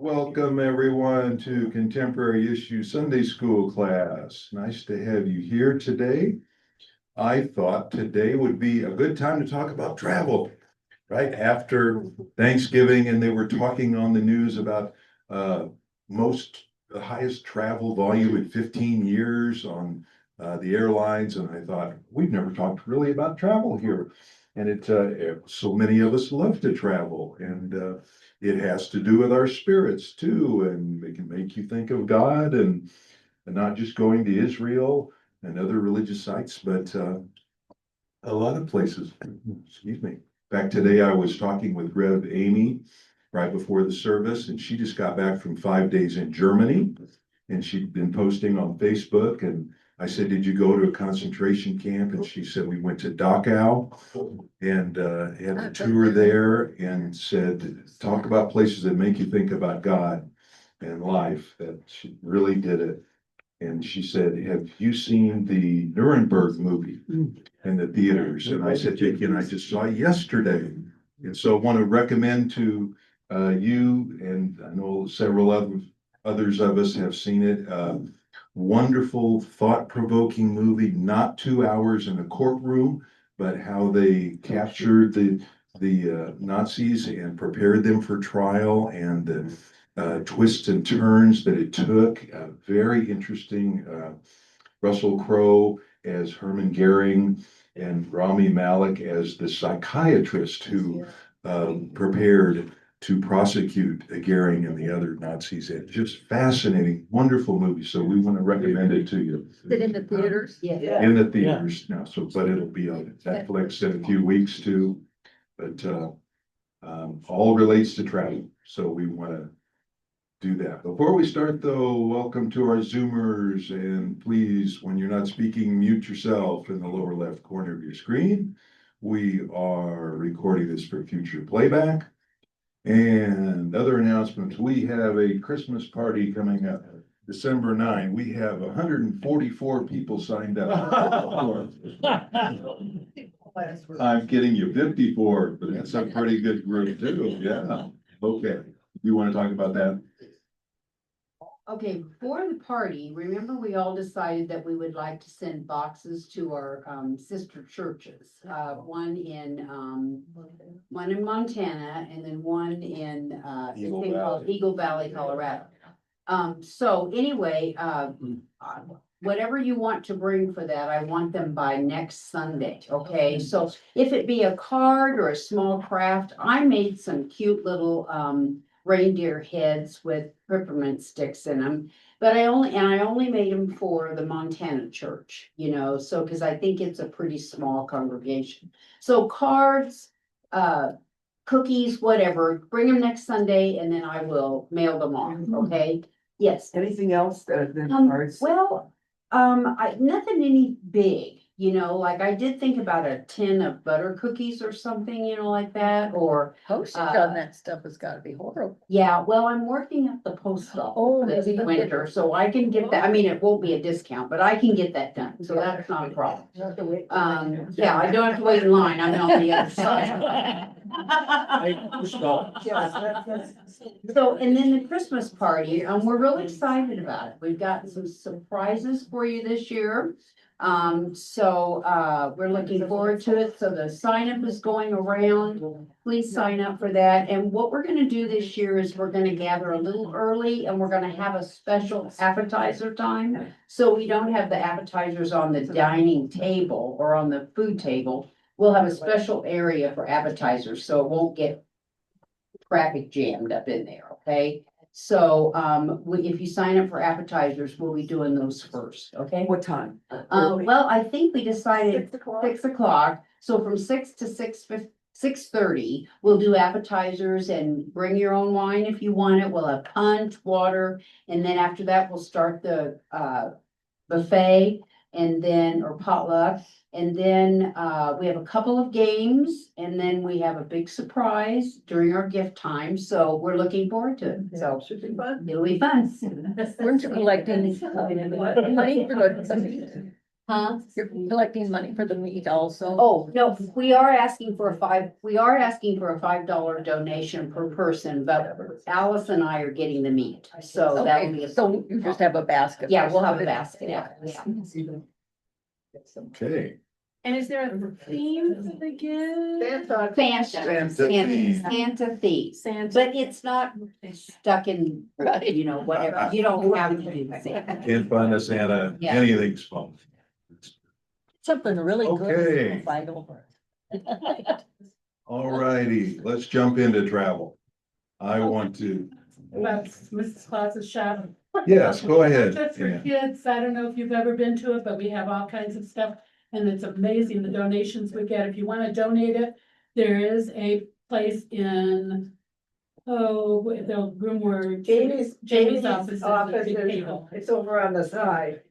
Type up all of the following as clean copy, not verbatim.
Welcome everyone to Contemporary Issue Sunday School class. Nice to have you here today. I thought today would be a good time to talk about travel, right? After Thanksgiving, and they were talking on the news about the highest travel volume in 15 years on the airlines. And I thought, we've never talked really about travel here. And so many of us love to travel, and it has to do with our spirits too, and it can make you think of God, and not just going to Israel and other religious sites, but a lot of places. Excuse me. Back today, I was talking with Rev Amy right before the service, and she just got back from 5 days in Germany, and she'd been posting on Facebook. And I said, "Did you go to a concentration camp?" And she said, "We went to Dachau and had a tour there," and said, "Talk about places that make you think about God and life." That she really did it. And she said, "Have you seen the Nuremberg movie in the theaters?" And I said, "Jakey, and I just saw it yesterday." And so I want to recommend to you, and I know several others of us have seen it. Wonderful, thought-provoking movie, not 2 hours in a courtroom, but how they captured the Nazis and prepared them for trial, and the twists and turns that it took. Very interesting. Russell Crowe as Hermann Goering, and Rami Malek as the psychiatrist who prepared to prosecute Goering and the other Nazis. It's just fascinating, wonderful movie. So we want to recommend it to you. Is it in the theaters? Yeah. In the theaters now, but it'll be on Netflix in a few weeks too. But all relates to travel, so we want to do that. Before we start though, welcome to our Zoomers, and please, when you're not speaking, mute yourself in the lower left corner of your screen. We are recording this for future playback. And other announcements, we have a Christmas party coming up December 9. We have 144 people signed up. I'm kidding you, 54, but that's a pretty good group too. Yeah. Okay. You want to talk about that? Okay, for the party, remember we all decided that we would like to send boxes to our sister churches. One in Montana, and then one in Eagle Valley, Colorado. So anyway, whatever you want to bring for that, I want them by next Sunday, okay? So if it be a card or a small craft, I made some cute little reindeer heads with peppermint sticks in them. But I only made them for the Montana church, so, because I think it's a pretty small congregation. So cards, cookies, whatever, bring them next Sunday, and then I will mail them off, okay? Yes. Anything else than cards? Well, nothing any big, like I did think about a tin of butter cookies or something, like that, or. Postage on that stuff has gotta be horrible. Yeah, well, I'm working at the post Oh, office this maybe. winter, so I can get that. I mean, it won't be a discount, but I can get that done, so that's not a problem. Yeah, I don't have to wait in line. I'm on the other side. So, and then the Christmas party, we're really excited about it. We've got some surprises for you this year. We're looking forward to it. So the sign up is going around. Please sign up for that. And what we're gonna do this year is we're gonna gather a little early, and we're gonna have a special appetizer time. So we don't have the appetizers on the dining table or on the food table. We'll have a special area for appetizers, so it won't get traffic jammed up in there, okay? So, if you sign up for appetizers, we'll be doing those first, okay? What time? Well, I think we decided 6 o'clock? 6 o'clock, so from 6 to 6:30, we'll do appetizers, and bring your own wine if you want it. We'll have punch, water, and then after that, we'll start the buffet, and then, or potluck. And then we have a couple of games, and then we have a big surprise during our gift time. So we're looking forward to it. So Should be fun. it'll be fun. Weren't you collecting money for the? Huh? You're collecting money for the meat also. Oh, no, we are asking for a $5 donation per person, but Alice and I are getting the meat, so that will be. Okay, so you just have a basket. Yeah, we'll have a basket, yeah. Okay. And is there a theme for the gift? Santa Fe, Santa. but it's not stuck in, Right. you know, whatever, you don't have to do Santa. Can't find a Santa, Yeah. anything's fun. Something really good. Okay. Fight over. All righty, let's jump into travel. I want to, About Mrs. Claus's shop. yes, go ahead. Just for Ann. kids, I don't know if you've ever been to it, but we have all kinds of stuff. And it's amazing the donations we get. If you wanna donate it, there is a place in. Oh, the room where. Jamie's office is the big table. It's over on the side,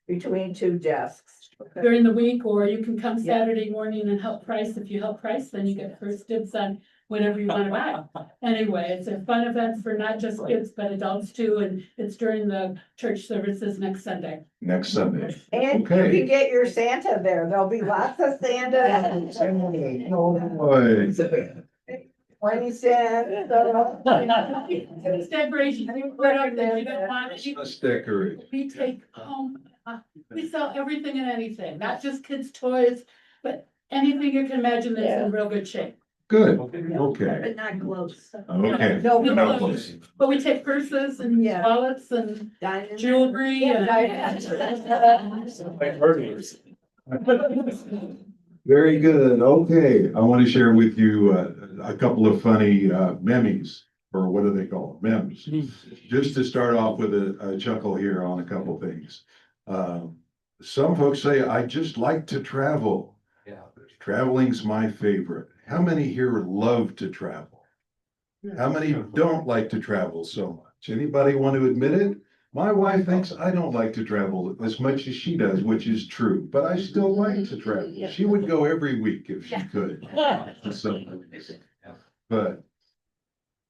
between two desks. During the week, or you can come Yeah. Saturday morning and help price. If you help price, then you get first dibs on whatever you wanna buy. Anyway, it's a fun event for not just kids, but adults too, and it's during the church services next Sunday. Next Sunday. And you Okay. can get your Santa there. There'll be lots of Santa. Boy, 20 cents. It's decoration, you put up there, you don't want it, you- let's decorate. we take home, we sell everything and anything, not just kids' toys, but anything you can imagine that's in real good shape. Good, okay, But not close. okay. No, No. no. But we take purses and Yeah. wallets and Diamond. jewelry and. Very good, okay. I want to share with you a couple of funny memes, or what do they call it, memes? Just to start off with a chuckle here on a couple things. Some folks say, I just like to travel. Yeah. Traveling's my favorite. How many here love to travel? How many don't like to travel so much? Anybody want to admit it? My wife thinks I don't like to travel as much as she does, which is true, but I still like to travel. She would go every week if she could. So, but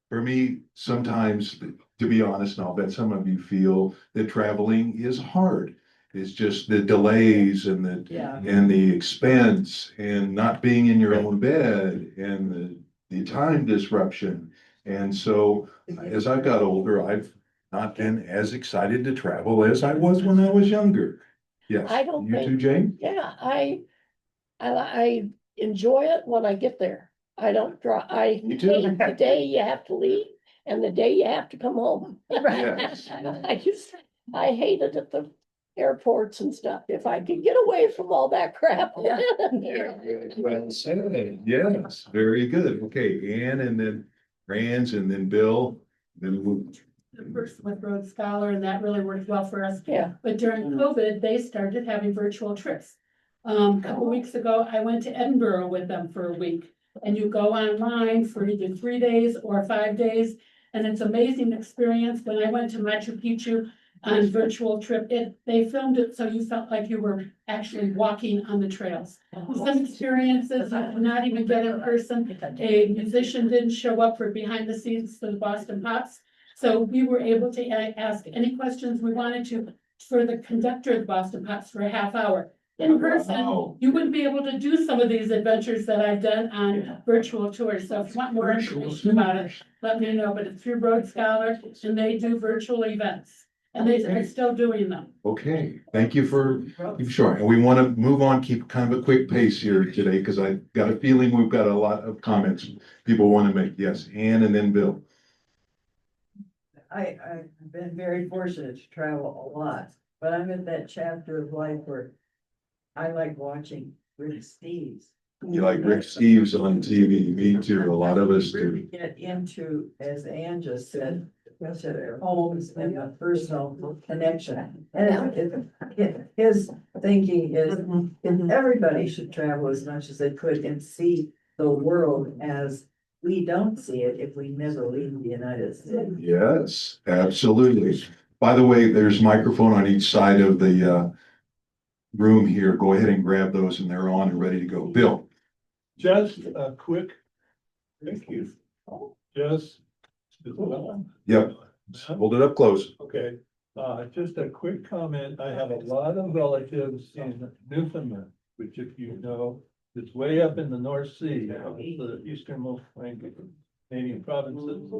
for me, sometimes, to be honest, and I'll bet some of you feel that traveling is hard. It's just the delays and the expense and not being in your own bed and the time disruption. And so as I've got older, I've not been as excited to travel as I was when I was younger. Yes, I don't you too, think- Jane? Yeah, I enjoy it when I get there. I don't I Me too. hate the day you have to leave and the day you have to come home. Yes. I hate it at the airports and stuff. If I could get away from all that crap. Yeah. Well said. Yes, very good. Okay, Ann and then Rands and then Bill, then we'll. The first with Road Scholar, and that really worked well for us. Yeah. But during COVID, they started having virtual trips. A couple weeks ago, I went to Edinburgh with them for a week. And you go online for either 3 days or 5 days, and it's amazing experience. When I went to Machu Picchu on virtual trip, they filmed it so you felt like you were actually walking on the trails. Some experiences you could not even get in person. A musician didn't show up for behind the scenes for the Boston Pops. So we were able to ask any questions we wanted to for the conductor of the Boston Pops for a half hour. In person, Wow. you wouldn't be able to do some of these adventures that I've done on virtual tours. So if you want more information about it, let me know. But it's through Road Scholar and they do virtual events. And they are still doing them. Okay, thank you for keep short. And we want to move on, keep kind of a quick pace here today, because I got a feeling we've got a lot of comments people want to make. Yes, Ann and then Bill. I've been very fortunate to travel a lot, but I'm in that chapter of life where I like watching Rick Steves. You like Rick Steves on TV, me too, a lot of us Really do. get into, as Ann just said, to their homes and the personal connection. And his thinking is, everybody should travel as much as they could and see the world as we don't see it if we never leave the United States. Yes, absolutely. By the way, there's microphone on each side of the room here. Go ahead and grab those and they're on and ready to go. Bill. Just a quick, thank you. Just. Yep, hold it up close. Okay, Just a quick comment. I have a lot of relatives in Newfoundland, which if you know, is way up in the North Sea, the easternmost flank of Canadian provinces.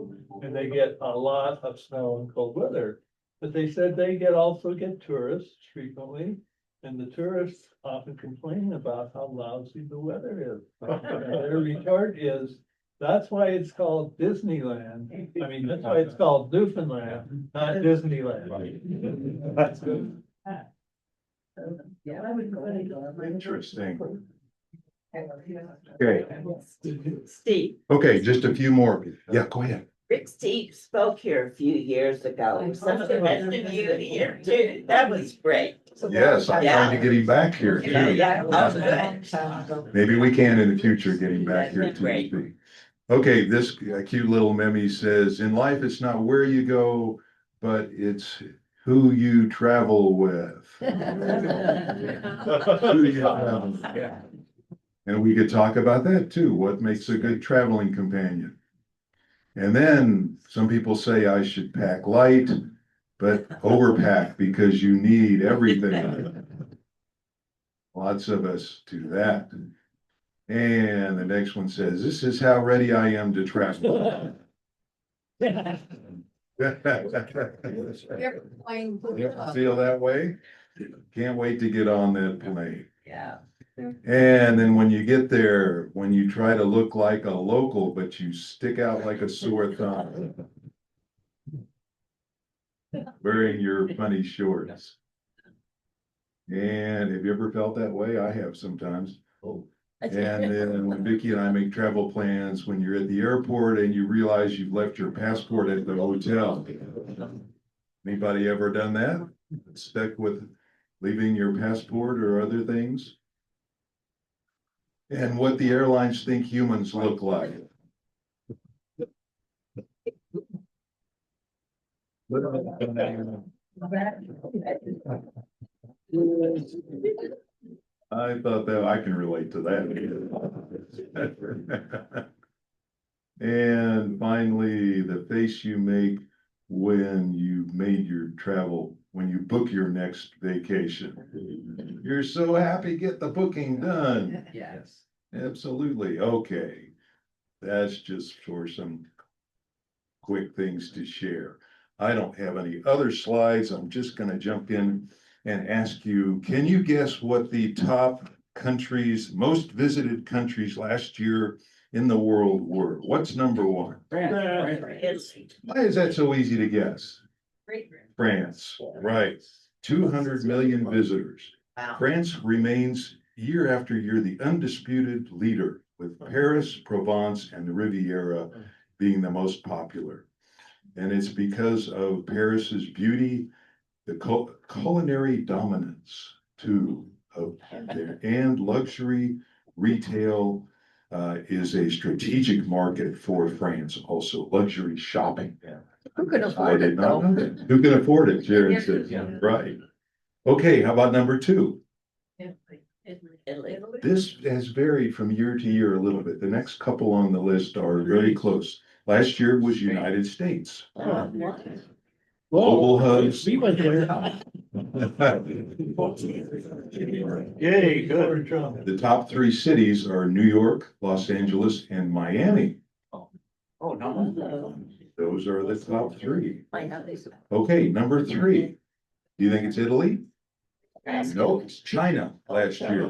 And they get a lot of snow and cold weather. But they said they also get tourists frequently. And the tourists often complain about how lousy the weather is. And their retort is, that's why it's called Disneyland. I mean, that's why it's called Newfoundland, not Disneyland. That's good. Yeah, I would go ahead. Interesting. Okay, Steve, okay, just a few more. Yeah, go ahead. Rick Steve spoke here a few years ago. Some of the rest of you here too. That was great. Yes, I'm trying to get him back here too. Yeah, oh, good. Maybe we can in the future get him back here to Great. speak. Okay, this cute little meme says, in life, it's not where you go, but it's who you travel with. Who you travel with. And we could talk about that too. What makes a good traveling companion? And then some people say I should pack light, but overpack because you need everything. Lots of us do that. And the next one says, this is how ready I am to travel. Feel that way? Can't wait to get on that plane. Yeah. And then when you get there, when you try to look like a local, but you stick out like a sore thumb. Wearing your funny shorts. And have you ever felt that way? I have sometimes. And then when Vicky and I make travel plans, when you're at the airport and you realize you've left your passport at the hotel. Anybody ever done that? Stuck with leaving your passport or other things? And what the airlines think humans look like. I thought that I can relate to that. And finally, the face you make when you made your travel, when you book your next vacation. You're so happy, get the booking done. Yes. Absolutely. Okay. That's just for some quick things to share. I don't have any other slides. I'm just going to jump in and ask you, can you guess what the top countries, most visited countries last year in the world were? What's number one? Why is that so easy to guess? France, right. 200 million visitors. France remains year after year the undisputed leader, with Paris, Provence, and the Riviera being the most popular. And it's because of Paris's beauty, the culinary dominance too of there, and luxury retail is a strategic market for France, also luxury shopping. Who could I afford did it not though? know that. Who can afford it? Jared says, right. Okay, how about number two? This has varied from year to year a little bit. The next couple on the list are very close. Last year was United States. Oh, what? Global hubs. We went there. Yay, good. The top three cities are New York, Los Angeles, and Miami. Oh, no. Those are the top three. I know these. Okay, number three. Do you think it's Italy? No, it's China last year.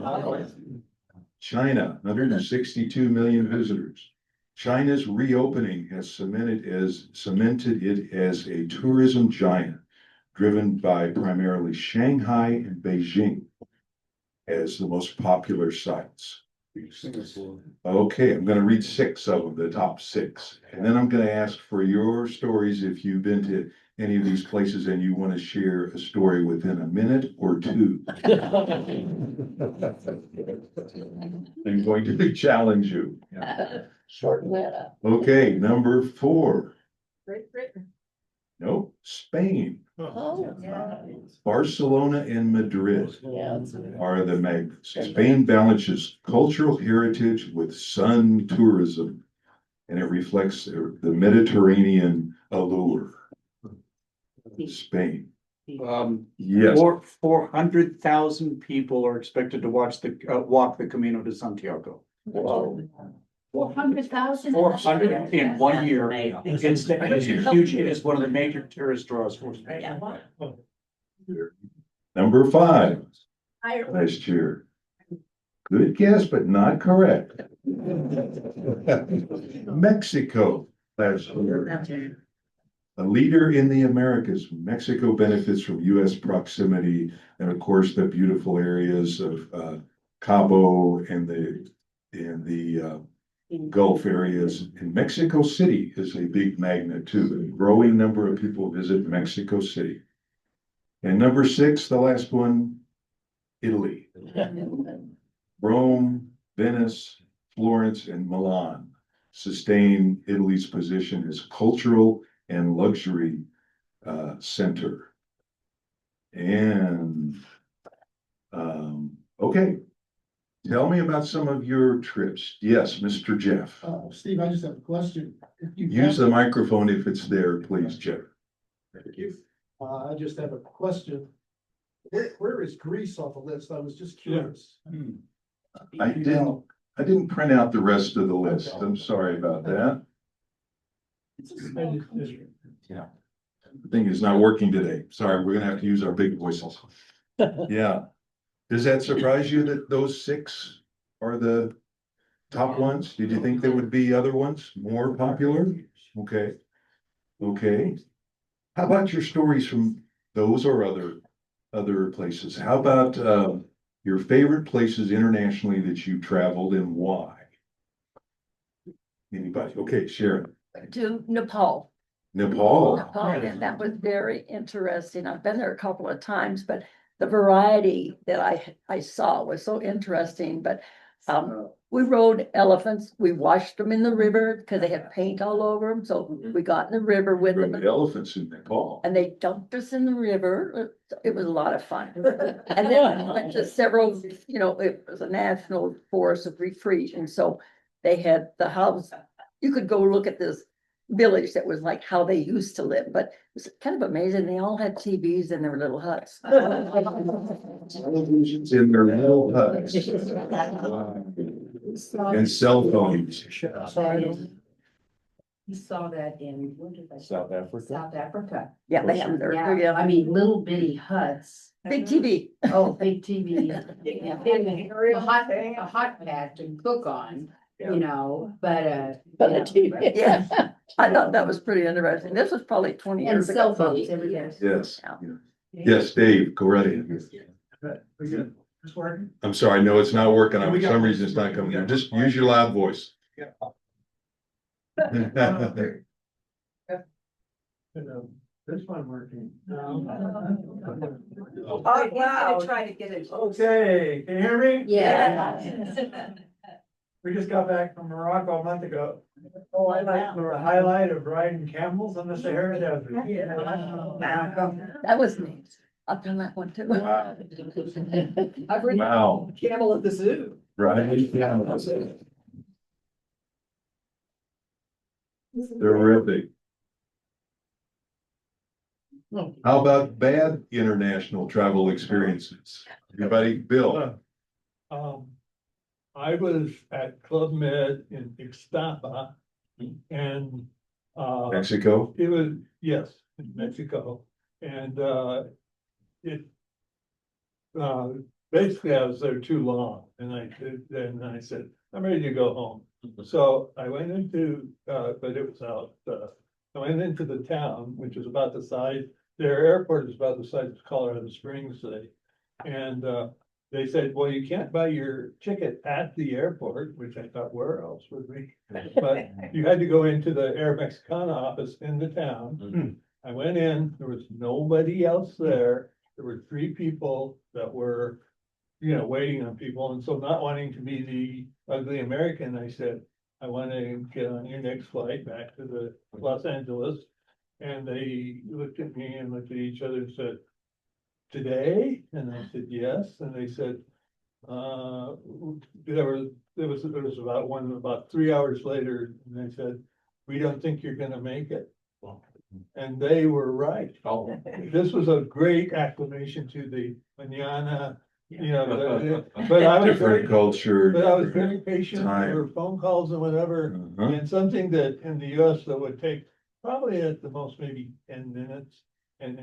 China, 162 million visitors. China's reopening has cemented it as a tourism giant, driven by primarily Shanghai and Beijing as the most popular sites. Okay, I'm gonna read 6 of them, the top 6, and then I'm gonna ask for your stories if you've been to any of these places and you want to share a story within a minute or two. I'm going to challenge you. Shorten that up. Okay, number 4. Great Britain. Nope, Spain. Oh, Barcelona and Madrid yeah. are the magnets. Spain balances cultural heritage with sun tourism, and it reflects the Mediterranean allure. Spain. Yes, 400,000 people are expected to walk the Camino de Santiago. Whoa. 400,000? 400 in 1 year. It's huge. It is one of the major tourist draws for. number 5, Vice Chair. Good guess, but not correct. Mexico last year. A leader in the Americas, Mexico benefits from US proximity and of course the beautiful areas of Cabo and the Gulf areas. And Mexico City is a big magnet too. A growing number of people visit Mexico City. And number 6, the last one, Italy. Rome, Venice, Florence, and Milan sustain Italy's position as cultural and luxury center. And okay, tell me about some of your trips. Yes, Mr. Jeff. Steve, I just have a question. If you Use the microphone if it's there, please, Jeff. Thank you. I just have a question. Where is Greece off the list? I was just curious. I didn't print out the rest of the list. I'm sorry about that. The thing is not working today. Sorry, we're gonna have to use our big voices. Yeah. Does that surprise you that those 6 are the top ones? Did you think there would be other ones more popular? Okay. Okay. How about your stories from those or other places? How about your favorite places internationally that you traveled and why? Anybody? Okay, Sharon. To Nepal. Nepal. And that was very interesting. I've been there a couple of times, but the variety that I saw was so interesting. But we rode elephants. We washed them in the river because they had paint all over them. So we got in the river with them. The elephants in Nepal. And they dumped us in the river. It was a lot of fun. And then I went to several, it was a national forest of retreat. And so they had the house. You could go look at this village that was like how they used to live, but it was kind of amazing. They all had TVs in their little huts. Televisions in their little huts. And cell phones. You saw that in, where did I? South Africa. South Africa. Yeah, they have their, Yeah, yeah, I mean, little bitty huts. big TV. Oh, big TV. A hot pad to cook on, but. But the TV, yeah. I thought that was pretty interesting. This was probably 20 And years cell ago. phones every day. Yes. Yeah. Yes, Dave, go right ahead. We good? It's working? I'm sorry, no, it's not working. For some reason, it's not coming. Just use your loud voice. This one working. Oh, wow. Try to get it. Okay, can you hear me? Yeah. We just got back from Morocco a month ago. Oh, I like. For a highlight of riding camels in the Sahara Desert. That was neat. I've done that one too. Wow. I've ridden Wow. camel at the zoo. Right. Terrific. How about bad international travel experiences? Anybody? Bill? I was at Club Med in Ixtapa and Mexico? it was, yes, in Mexico. And basically I was there too long and I said, I'm ready to go home. So I went into, but it was out, I went into the town, which was about the size, their airport is about the size of Colorado Springs today. And they said, well, you can't buy your ticket at the airport, which I thought, where else would we? But you had to go into the Air Mexicana office in the town. I went in, there was nobody else there. There were 3 people that were, waiting on people. And so not wanting to be the ugly American, I said, I want to get on your next flight back to the Los Angeles. And they looked at me and looked at each other and said, today? And I said, yes. And they said, there was about 3 hours later, and they said, we don't think you're gonna make it. And they were right. Oh. This was a great acclamation to the manana, but I was very, Different culture. but I was very patient. Time. There were phone calls and whatever. Uh-huh. And something that in the US that would take probably at the most maybe 10 minutes. And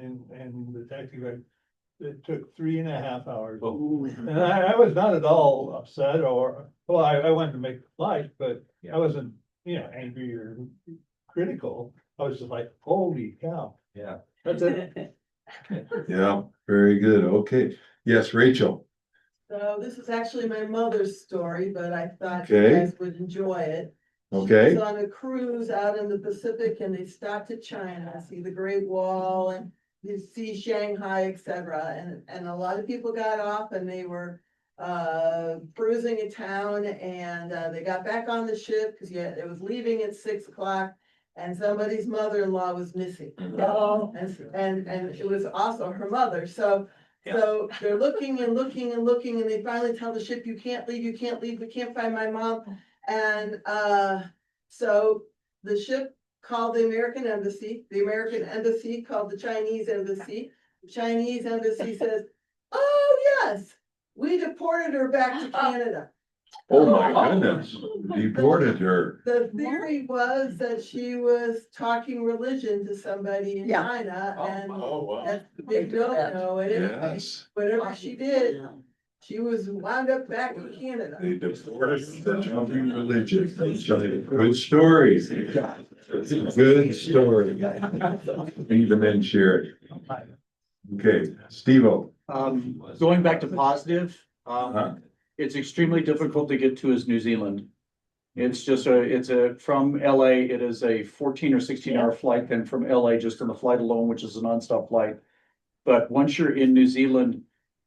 the taxi ride, it took 3.5 hours. And I was not at all upset well, I wanted to make the flight, but I wasn't, angry or critical. I was just like, holy cow. Yeah. That's it. Yeah, very good. Okay. Yes, Rachel. So this is actually my mother's story, but I thought Okay. you guys would enjoy it. She Okay. was on a cruise out in the Pacific and they stopped at China, see the Great Wall and you see Shanghai, etc. And a lot of people got off and they were cruising a town and they got back on the ship because it was leaving at 6 o'clock and somebody's mother-in-law was missing. And it was also her mother, so they're looking and looking and looking, and they finally tell the ship, you can't leave, we can't find my mom. And so the ship called the American embassy called the Chinese embassy. The Chinese embassy says, oh, yes, we deported her back to Canada. Oh, my goodness. Deported her. The theory was that she was talking religion to somebody in Yeah. China, and wow. that's the big no-no. And anyway, Yes. whatever she did, she was wound up back in Canada. They deported the jumping religion. Good story. Good story. Even then share it. Okay, Steve-O. Going back to positive, Huh? it's extremely difficult to get to is New Zealand. It's just from LA, it is a 14 or 16 hour flight, then from LA, just on the flight alone, which is a nonstop flight. But once you're in New Zealand,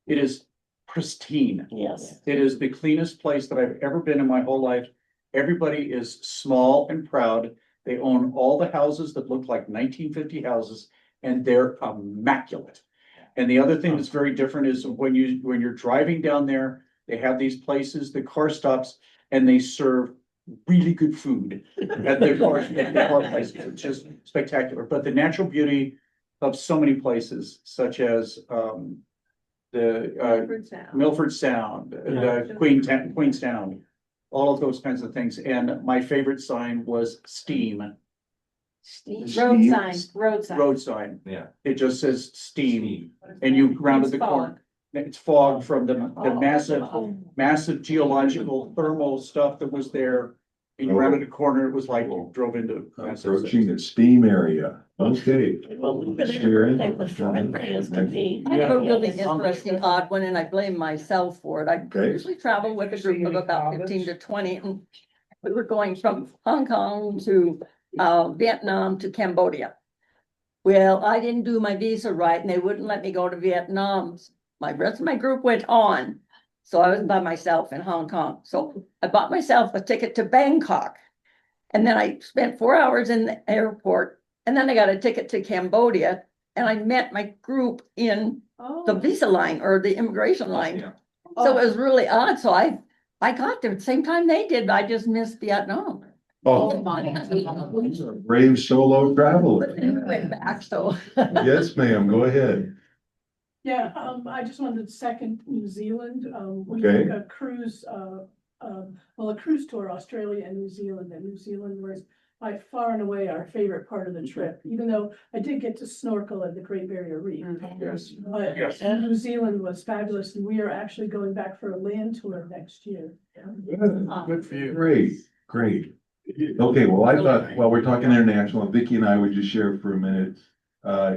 it is pristine. Yes. It is the cleanest place that I've ever been in my whole life. Everybody is small and proud. They own all the houses that look like 1950 houses, and they're immaculate. And the other thing that's very different is when you're driving down there, they have these places, the car stops, and they serve really good food at the car places. It's just spectacular. But the natural beauty of so many places, such as Milford Sound, the Queenstown, all of those kinds of things. And my favorite sign was steam. Road sign. Yeah. It just says steam, and you rounded the corner. It's fog from the massive geological thermal stuff that was there. And you rounded a corner, it was like you drove into. Approaching the steam area. Okay. Sharon? I have a really interesting odd one, and I blame myself for it. I Okay. usually travel with a group of about 15 to 20, and we were going from Hong Kong to Vietnam to Cambodia. Well, I didn't do my visa right, and they wouldn't let me go to Vietnam. My rest of my group went on, so I was by myself in Hong Kong. So I bought myself a ticket to Bangkok, and then I spent 4 hours in the airport, and then I got a ticket to Cambodia, and I met my group in the visa line or the immigration line. So it was really odd. So I got there at the same time they did, but I just missed Vietnam. Oh, brave solo traveler. But then we went back, so. Yes, ma'am, go ahead. Yeah, I just wanted to second New Zealand. We Okay. took a cruise, a cruise tour, Australia and New Zealand, and New Zealand was by far and away our favorite part of the trip, even though I did get to snorkel at the Great Barrier Reef. Yes. But Yes. New Zealand was fabulous, and we are actually going back for a land tour next year. Good for you. Great, great. Okay, well, I thought, while we're talking international, Vicky and I would just share for a minute,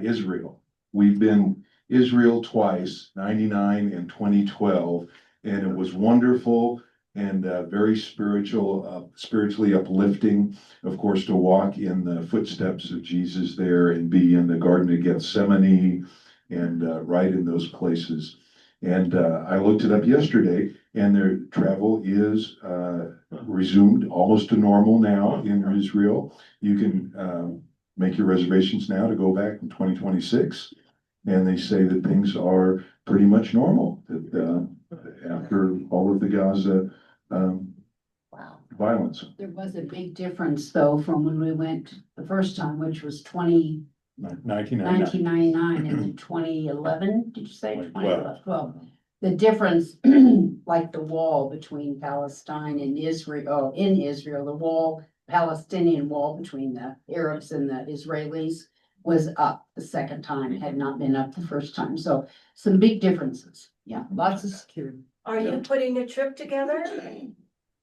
Israel. We've been Israel twice, 99 and 2012, and it was wonderful and very spiritually uplifting, of course, to walk in the footsteps of Jesus there and be in the Garden of Gethsemane and right in those places. And I looked it up yesterday, and their travel is resumed almost to normal now in Israel. You can make your reservations now to go back in 2026. And they say that things are pretty much normal, that after all of the Gaza violence. There was a big difference though from when we went the first time, which was 1999 and then 2011, did you say? 2012. The difference, like the wall between Palestine and Israel, in Israel, the wall, Palestinian wall between the Arabs and the Israelis was up the second time, it had not been up the first time, so some big differences, yeah, lots of security. Are you putting a trip together?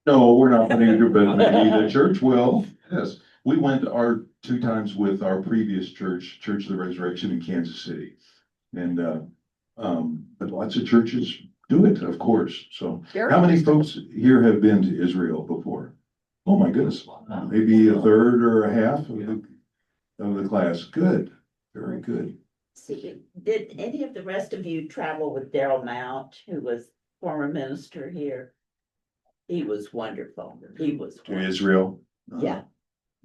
No, we're not putting it, but maybe the church will. Yes, we went our 2 times with our previous church, Church of the Resurrection in Kansas City. And, but lots of churches do it, of course. So how many folks here have been to Israel before? Oh, my goodness, maybe a third or a half of the class. Good, very good. See, did any of the rest of you travel with Daryl Mount, who was former minister here? He was wonderful. He was. To Israel? Yeah.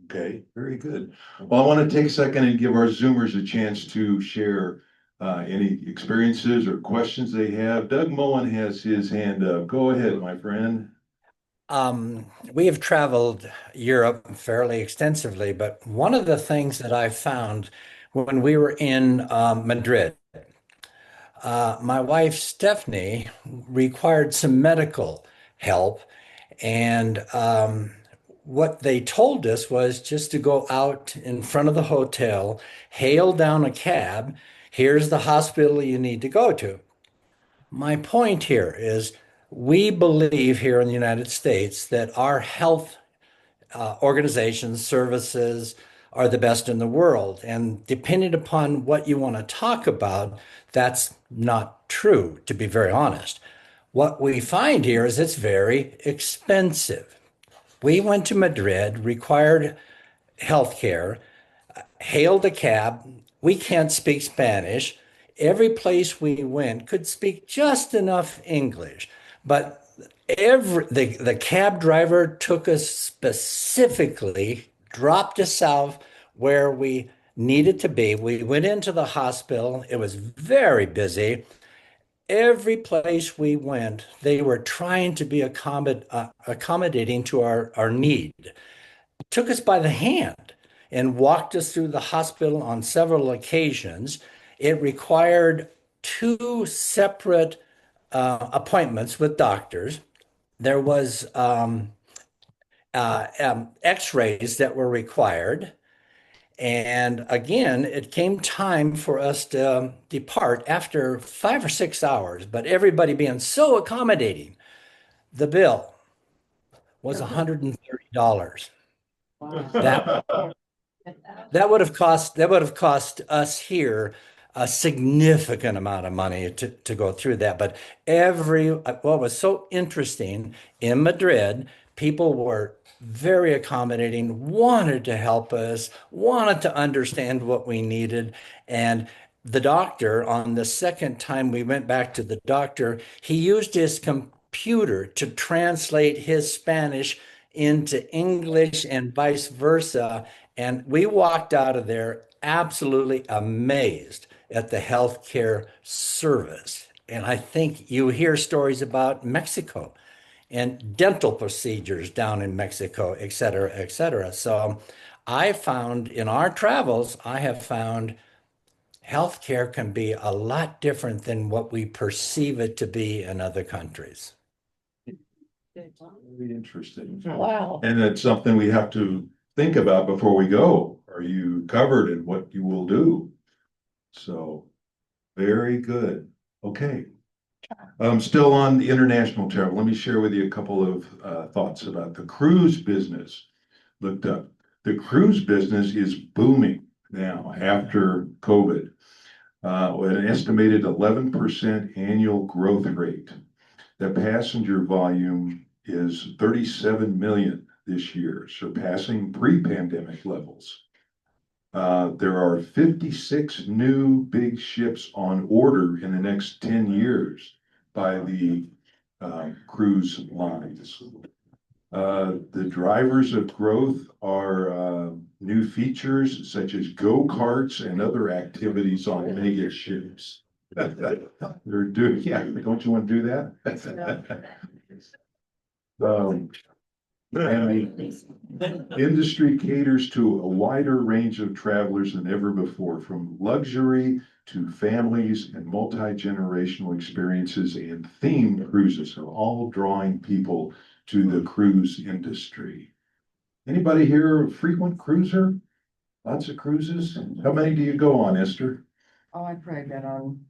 Okay, very good. Well, I want to take a second and give our Zoomers a chance to share any experiences or questions they have. Doug Mullen has his hand up. Go ahead, my friend. We have traveled Europe fairly extensively, but one of the things that I found when we were in Madrid, my wife Stephanie required some medical help, and what they told us was just to go out in front of the hotel, hail down a cab. Here's the hospital you need to go to. My point here is we believe here in the United States that our health organizations, services are the best in the world. And depending upon what you want to talk about, that's not true, to be very honest. What we find here is it's very expensive. We went to Madrid, required health care, hailed a cab. We can't speak Spanish. Every place we went could speak just enough English, but the cab driver took us specifically, dropped us off where we needed to be. We went into the hospital. It was very busy. Every place we went, they were trying to be accommodating to our need. Took us by the hand and walked us through the hospital on several occasions. It required 2 separate appointments with doctors. There was x-rays that were required. And again, it came time for us to depart after 5 or 6 hours, but everybody being so accommodating, the bill was $130. That would have cost us here a significant amount of money to go through that. But what was so interesting in Madrid, people were very accommodating, wanted to help us, wanted to understand what we needed. And the doctor, on the second time we went back to the doctor, he used his computer to translate his Spanish into English and vice versa. And we walked out of there absolutely amazed at the healthcare service. And I think you hear stories about Mexico and dental procedures down in Mexico, et cetera, et cetera. So I found in our travels, I have found healthcare can be a lot different than what we perceive it to be in other countries. Very interesting. Wow. And that's something we have to think about before we go. Are you covered in what you will do? So, very good. Okay. Still on the international travel, let me share with you a couple of thoughts about the cruise business. Looked up. The cruise business is booming now after COVID. With an estimated 11% annual growth rate. The passenger volume is 37 million this year, surpassing pre-pandemic levels. There are 56 new big ships on order in the next 10 years by the cruise lines. The drivers of growth are new features such as go-karts and other activities on mega ships. They're doing, yeah, don't you want to do that? And the industry caters to a wider range of travelers than ever before, from luxury to families and multi-generational experiences, and themed cruises are all drawing people to the cruise industry. Anybody here a frequent cruiser? Lots of cruises? How many do you go on, Esther? Oh, I probably been on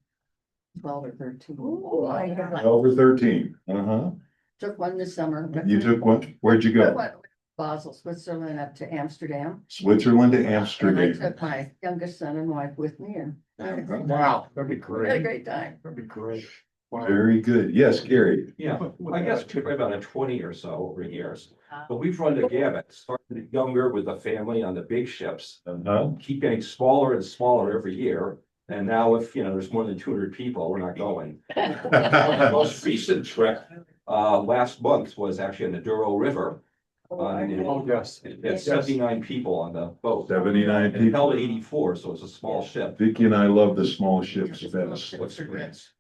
12 or 13. Oh, my God. 12 or 13? Uh-huh. Took one this summer. You took one? Where'd you go? Went to Basel, Switzerland, up to Amsterdam. Switzerland to And I Amsterdam. took my youngest son and wife with me and we had a great time. Wow, that'd be We had a great. great time. That'd be great. Wow. Very good. Yes, Gary. Yeah, I guess probably about a 20 or so over years, but we've run the gamut, started younger with the family on the big ships. Uh-huh. Keep getting smaller and smaller every year, and now if, there's more than 200 people, we're not going. The most recent trip, last month was actually on the Douro River. Oh, yes. It had 79 people on the boat. 79 And it people. held 84, so it's a small ship. Vicky and I love the small ships best. What's the grants?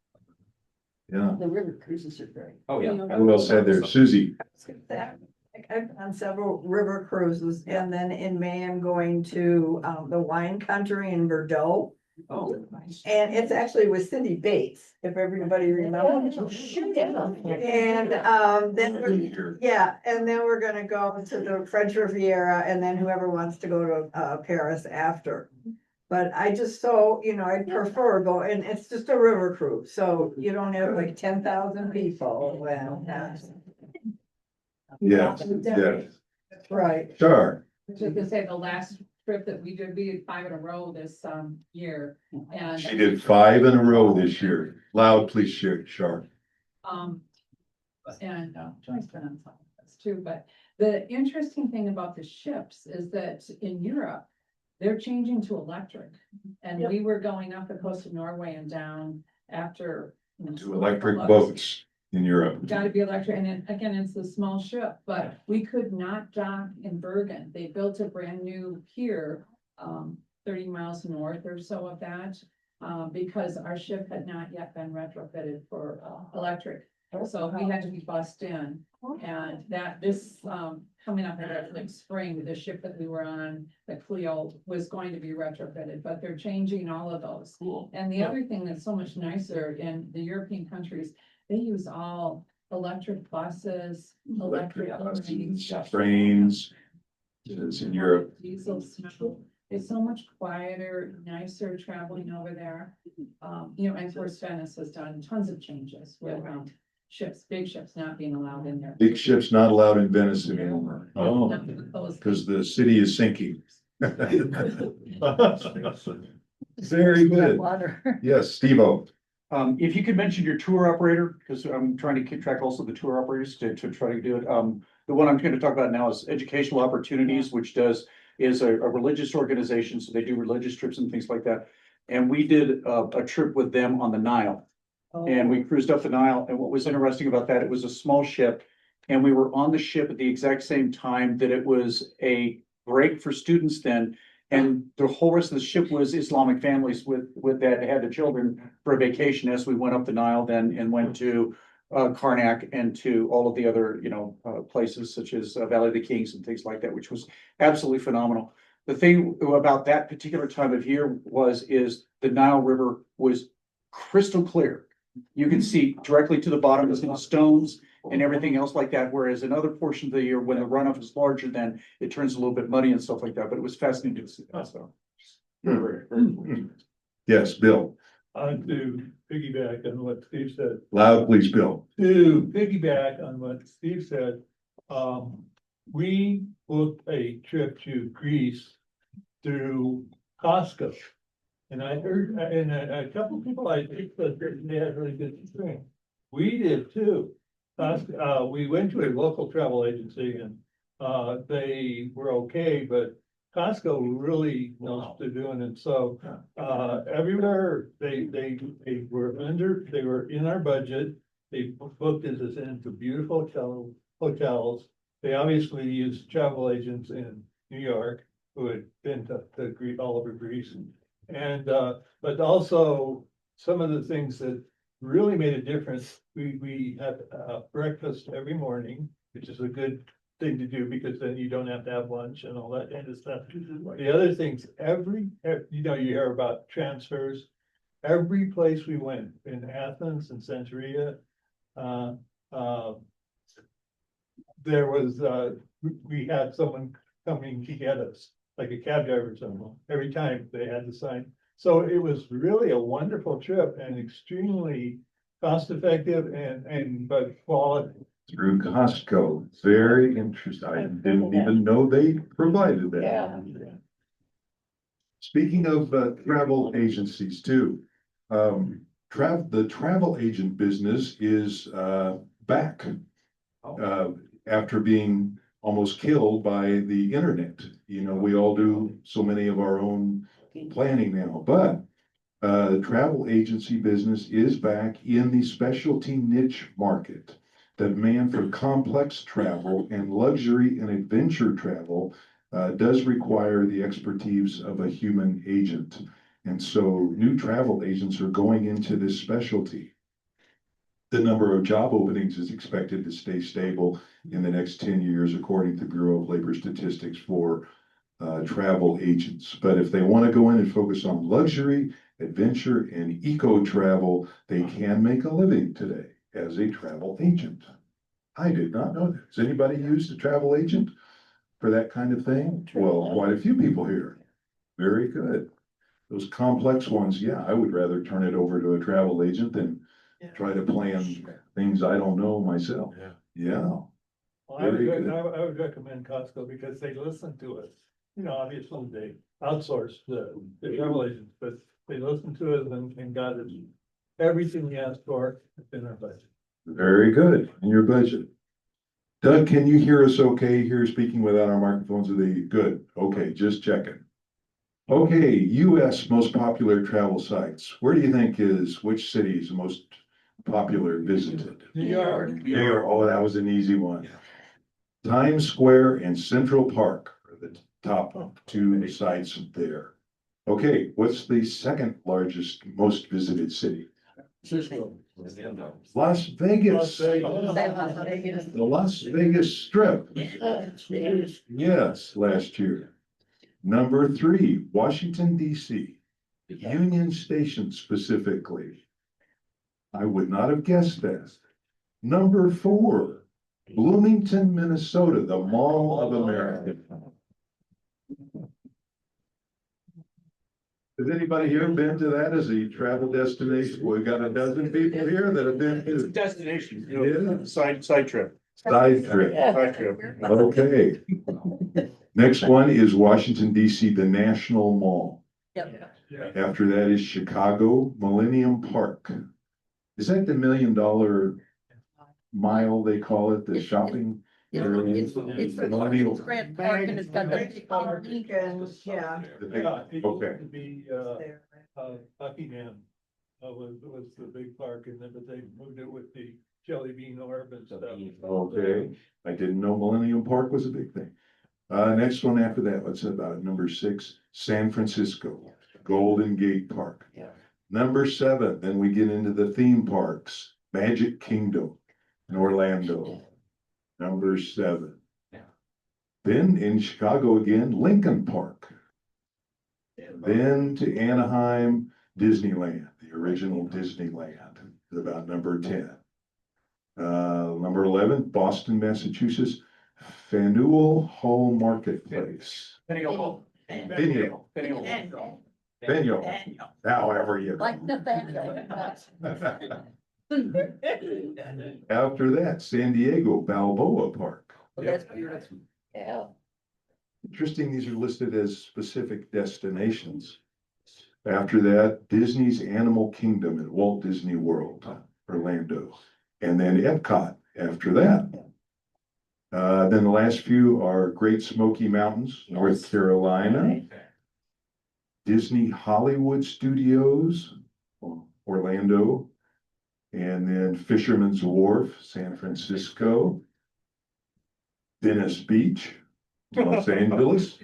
Yeah. The river cruises are great. Oh, yeah. Who else had there? Susie? I've been on several river cruises, and then in May, I'm going to, the wine country in Bordeaux. Oh, And it's actually with Cindy Bates, if everybody remembers. And, then we're, yeah, and then we're gonna go to the French Riviera, and then whoever wants to go to, Paris after. But I just, I prefer go, and it's just a river cruise, so you don't have like 10,000 people, well, Yes, yes. right. Sure. I was just gonna say, the last trip that we did 5 in a row this year, and She did 5 in a row this year. Loud, please share, Char. and Joy's been on some of this too, but the interesting thing about the ships is that in Europe, they're changing to electric. And we were going up the coast of Norway and down after. To electric boats in Europe. Gotta be electric, and then, again, it's a small ship, but we could not dock in Bergen. They built a brand new pier, 30 miles north or so of that. Because our ship had not yet been retrofitted for, electric. So we had to be bussed in, and coming up next spring, the ship that we were on, the Clio, was going to be retrofitted, but they're changing all of those. And the other thing that's so much nicer in the European countries, they use all electric buses, electric Trains. It's in Europe. Diesel snow. It's so much quieter, nicer traveling over there. And First Venice has done tons of changes with ships, big ships not being allowed in there. Big ships not allowed in Venice anymore. Oh, because the city is sinking. Very good. Water. Yes, Steve-O. If you could mention your tour operator, because I'm trying to keep track also of the tour operators to try to do it. The one I'm going to talk about now is Educational Opportunities, which is a religious organization, so they do religious trips and things like that. And we did a trip with them on the Nile. And we cruised up the Nile, and what was interesting about that, it was a small ship. And we were on the ship at the exact same time that it was a break for students then. And the whole rest of the ship was Islamic families with that had the children for a vacation as we went up the Nile then and went to Karnak and to all of the other, places such as Valley of the Kings and things like that, which was absolutely phenomenal. The thing about that particular time of year is the Nile River was crystal clear. You can see directly to the bottom of the stones and everything else like that. Whereas in other portions of the year, when the runoff is larger, then it turns a little bit muddy and stuff like that. But it was fascinating to see that. So. Very, very cool. Yes, Bill. To piggyback on what Steve said. Loud, please, Bill. To piggyback on what Steve said, we booked a trip to Greece through Costco. And I heard, and a couple of people I think that they had really good experience. We did too. We went to a local travel agency and they were okay, but Costco really knows what they're doing. And so everywhere they were in our budget. They booked us into beautiful hotels. They obviously used travel agents in New York who had been to Greece, all over Greece. And but also some of the things that really made a difference, we had breakfast every morning, which is a good thing to do because then you don't have to have lunch and all that kind of stuff. The other things, you know, you hear about transfers. Every place we went in Athens and Centuria, there was, we had someone coming to get us, like a cab driver or someone, every time they had to sign. So it was really a wonderful trip and extremely cost effective but quality. Through Costco, very interesting. I didn't even know they provided that. Yeah. Speaking of travel agencies too, the travel agent business is back after being almost killed by the internet. You know, we all do so many of our own planning now, but the travel agency business is back in the specialty niche market. The demand for complex travel and luxury and adventure travel does require the expertise of a human agent. And so new travel agents are going into this specialty. The number of job openings is expected to stay stable in the next 10 years, according to Bureau of Labor Statistics for travel agents. But if they want to go in and focus on luxury, adventure, and eco travel, they can make a living today as a travel agent. I did not know that. Has anybody used a travel agent for that kind of thing? Well, quite a few people here. Very good. Those complex ones, yeah, I would rather turn it over to a travel agent than try to plan things I don't know myself. Yeah. Well, I would recommend Costco because they listen to us. You know, obviously they outsource the travel agents, but they listen to us and got it. Everything we asked for in our budget. Very good. In your budget. Doug, can you hear us okay here speaking without our microphones? Are they good? Okay, just checking. Okay, US most popular travel sites. Where do you think which city is the most popular visited? New York. New York. Oh, that was an easy one. Times Square and Central Park are the top two sites there. Okay, what's the second largest, most visited city? Las Vegas. The Las Vegas Strip. Yes, last year. Number 3, Washington, DC. Union Station specifically. I would not have guessed that. Number 4, Bloomington, Minnesota, the Mall of America. Has anybody here been to that as a travel destination? We've got a dozen people here that have been It's a to. destination, Yeah. side trip. Side trip. Side trip. Okay. Next one is Washington, DC, the National Mall. Yep. After that is Chicago, Millennium Park. Is that the $1 million mile, they call it, the shopping? It's Millennial. Grant Park and it's got the big Park and, yeah. The big- Yeah, it used Okay. to be, Buckingham, was the big park and then, but they moved it with the jelly bean orb and stuff. Okay, I didn't know Millennium Park was a big thing. Next one after that, what's about it? Number 6, San Francisco, Golden Gate Park. Yeah. Number 7, then we get into the theme parks, Magic Kingdom in Orlando. Number 7. Then in Chicago again, Lincoln Park. Then to Anaheim, Disneyland, the original Disneyland, is about number 10. Number 11, Boston, Massachusetts, Faneuil Hall Marketplace. Faneuil. However you. like Nathaniel. After that, San Diego Balboa Park. Well, that's beautiful. Yeah. Interesting, these are listed as specific destinations. After that, Disney's Animal Kingdom at Walt Disney World, Orlando, and then Epcot after that. Then the last few are Great Smoky Mountains, North Carolina, Disney Hollywood Studios, Orlando, and then Fisherman's Wharf, San Francisco, Venice Beach, Los Angeles.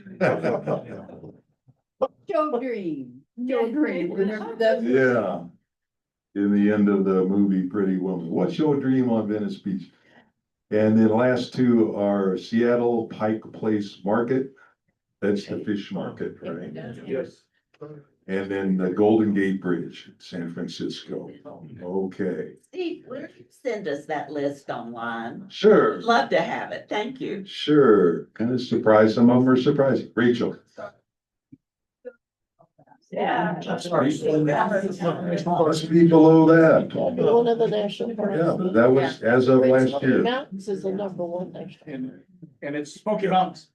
Joe Dream, Joe Dream, remember that? Yeah. In the end of the movie Pretty Woman. What's your dream on Venice Beach? And then last two are Seattle Pike Place Market. That's the fish market, right? Yes. And then the Golden Gate Bridge, San Francisco. Okay, Steve, will you send us that list online? sure, Love to have it. Thank you. sure. Kind of surprised. Some of them are surprising. Rachel. Yeah. Must be below that. One of the national parks. Yeah, but that was as of last Smoky year. Mountains is the number one national. And it's Smoky Mountains.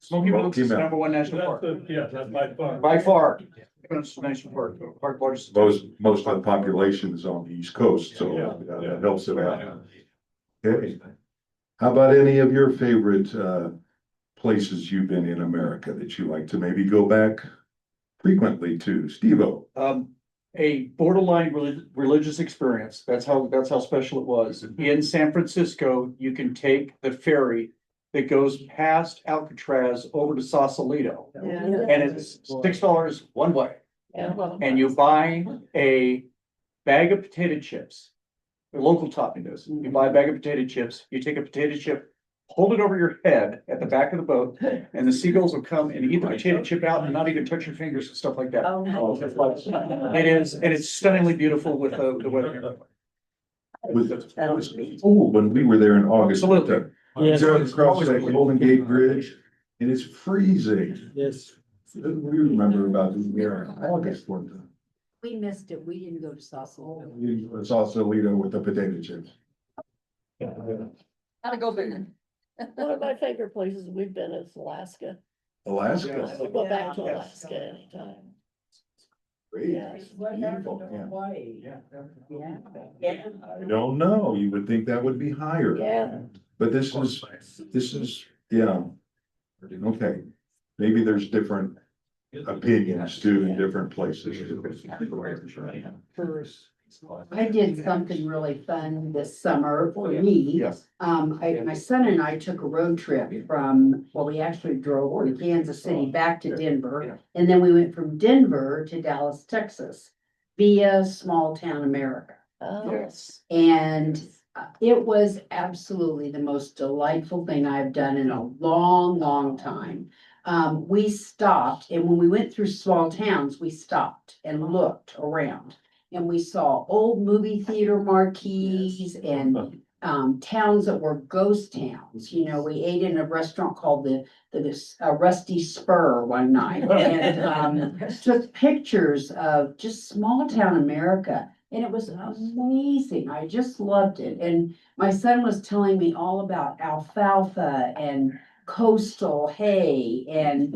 Smoky Mountains is the number one national park, That's by far. by far. It's a national park largest. Most of the population is on the East Coast, so that helps it out. Okay. How about any of your favorite places you've been in America that you like to maybe go back frequently to? Steve-O. A borderline religious experience. That's how special it was. In San Francisco, you can take the ferry that goes past Alcatraz over to Sausalito. And it's $6 one way. And you buy a bag of potato chips. The local topping does. You buy a bag of potato chips, you take a potato chip, hold it over your head at the back of the boat, and the seagulls will come and eat the potato chip out and not even touch your fingers and stuff like that. It is, and it's stunningly beautiful with the weather. When we were there in August. Absolutely. Yes. Across that Golden Gate Bridge, and it's freezing. Yes. We remember about being there in August one time. We missed it. We didn't go to Sausalito. It's Sausalito with the potato chips. Gotta go visit. One of my favorite places we've been is Alaska. I Alaska. would go back to Alaska anytime. Great. Yes. Beautiful, yeah. Hawaii. Yeah. I don't know. You would think that would be higher. Yeah. But this is, yeah. Okay, maybe there's different opinions too in different places. I did something really fun this summer for me. Yes. My son and I took a road trip from, well, we actually drove to Kansas City back to Denver. And then we went from Denver to Dallas, Texas via small town America. Oh, Yes. And it was absolutely the most delightful thing I've done in a long, long time. We stopped, and when we went through small towns, we stopped and looked around. And we saw old movie theater marquees and towns that were ghost towns. You know, we ate in a restaurant called the Rusty Spur one night. And took pictures of just small town America. And it was amazing. I just loved it. And my son was telling me all about alfalfa and coastal hay and